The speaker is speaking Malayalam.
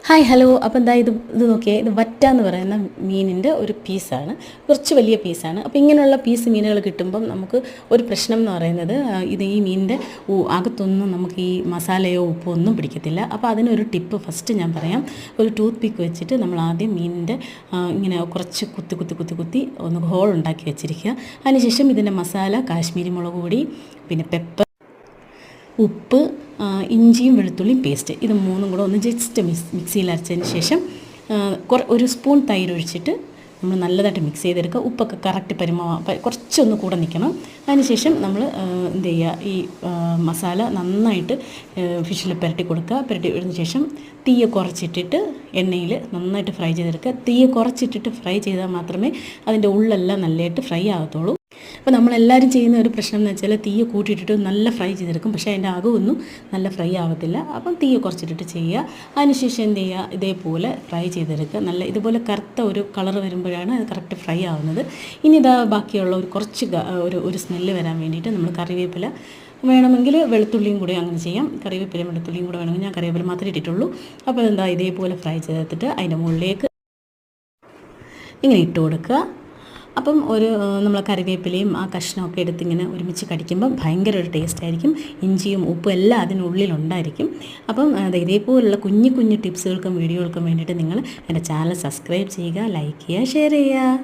Hi hello. അപ്പോൾ എന്താ ഇത് നോക്കിയേ, ഇത് വറ്റ എന്ന് പറയുന്ന മീനിൻ്റെ ഒരു പീസാണ്, കുറച്ച് വലിയ പീസാണ്. അപ്പോൾ ഇങ്ങനെയുള്ള പീസ് മീനുകൾ കിട്ടുമ്പം നമുക്ക് ഒരു പ്രശ്നം എന്ന് പറയുന്നത് ഈ മീനിൻ്റെ അകത്തൊന്നും നമുക്ക് ഈ മസാലയോ ഉപ്പോ ഒന്നും പിടിക്കത്തില്ല. അപ്പോൾ അതിനൊരു ടിപ്പ് ഫസ്റ്റ് ഞാൻ പറയാം. ഒരു ടൂത്ത് പിക്ക് വെച്ചിട്ട് നമ്മൾ ആദ്യം മീനിൻ്റെ ഇങ്ങനെ കുറച്ച് കുത്തി ഒന്ന് ഹോൾ ഉണ്ടാക്കി വെച്ചിരിക്കുക. അതിനുശേഷം ഇതിൻ്റെ മസാല കാശ്മീരി മുളക് പൊടി, പിന്നെ പെപ്പർ, ഉപ്പ്, ഇഞ്ചിയും വെളുത്തുള്ളിയും പേസ്റ്റ്, ഇത് മൂന്നും കൂടെ ഒന്ന് ജസ്റ്റ് മിക്സിയിൽ അരച്ചതിന് ശേഷം ഒരു സ്പൂൺ തൈര് ഒഴിച്ചിട്ട് നമ്മൾ നല്ലതായിട്ട് മിക്സ് ചെയ്തെടുക്കുക. ഉപ്പൊക്കെ കറക്റ്റ് കുറച്ചൊന്ന് കൂടെ നിൽക്കണം. അതിനുശേഷം നമ്മൾ എന്ത് ചെയ്യുക, ഈ മസാല നന്നായിട്ട് ഫിഷിൽ പുരട്ടി കൊടുക്കുക. പുരട്ടി ഇടുന്ന ശേഷം തീയെ കുറച്ചിട്ടിട്ട് എണ്ണയിൽ നന്നായിട്ട് ഫ്രൈ ചെയ്തെടുക്കുക. തീയെ കുറച്ചിട്ടിട്ട് ഫ്രൈ ചെയ്താൽ മാത്രമേ അതിൻ്റെ ഉള്ളെല്ലാം നല്ലതായിട്ട് ഫ്രൈ ആകത്തുള്ളൂ. അപ്പോൾ നമ്മളെല്ലാവരും ചെയ്യുന്ന ഒരു പ്രശ്നം എന്ന് വെച്ചാൽ തീയെ കൂട്ടിയിട്ടിട്ട് നല്ല ഫ്രൈ ചെയ്തെടുക്കും, പക്ഷേ അതിൻ്റെ അകമൊന്നും നല്ല ഫ്രൈ ആകത്തില്ല. അപ്പം തീയെ കുറച്ചിട്ടിട്ട് ചെയ്യുക. അതിനുശേഷം എന്ത് ചെയ്യുക, ഇതേപോലെ ഫ്രൈ ചെയ്തെടുക്കുക. നല്ല ഇതുപോലെ കറുത്ത ഒരു കളർ വരുമ്പോഴാണ് അത് കറക്റ്റ് ഫ്രൈ ആവുന്നത്. ഇനി ബാക്കിയുള്ള ഒരു സ്മെല്ല് വരാൻ വേണ്ടിയിട്ട് നമ്മൾ കറിവേപ്പില വേണമെങ്കിൽ വെളുത്തുള്ളിയും കൂടി അങ്ങനെ ചെയ്യാം. കറിവേപ്പിലയും വെളുത്തുള്ളിയും കൂടെ വേണമെങ്കിൽ ഞാൻ കറിവേപ്പില മാത്രമേ ഇട്ടിട്ടുള്ളൂ. അപ്പോൾ ഇതേപോലെ ഫ്രൈ ചെയ്തെടുത്തിട്ട് അതിൻ്റെ മുകളിലേക്ക് ഇങ്ങനെ ഇട്ട് കൊടുക്കുക. അപ്പം നമ്മൾ കറിവേപ്പിലയും ആ കഷ്ണമൊക്കെ എടുത്തിങ്ങനെ ഒരുമിച്ച് കടിക്കുമ്പം ഭയങ്കര ഒരു ടേസ്റ്റ് ആയിരിക്കും. ഇഞ്ചിയും ഉപ്പും എല്ലാം അതിനുള്ളിലുണ്ടായിരിക്കും. അപ്പം ഇതേപോലുള്ള കുഞ്ഞു ടിപ്സുകൾക്കും വീഡിയോകൾക്കും വേണ്ടിയിട്ട് നിങ്ങൾ എൻ്റെ ചാനൽ സബ്സ്ക്രൈബ് ചെയ്യുക, ലൈക്ക് ചെയ്യുക, ഷെയർ ചെയ്യുക.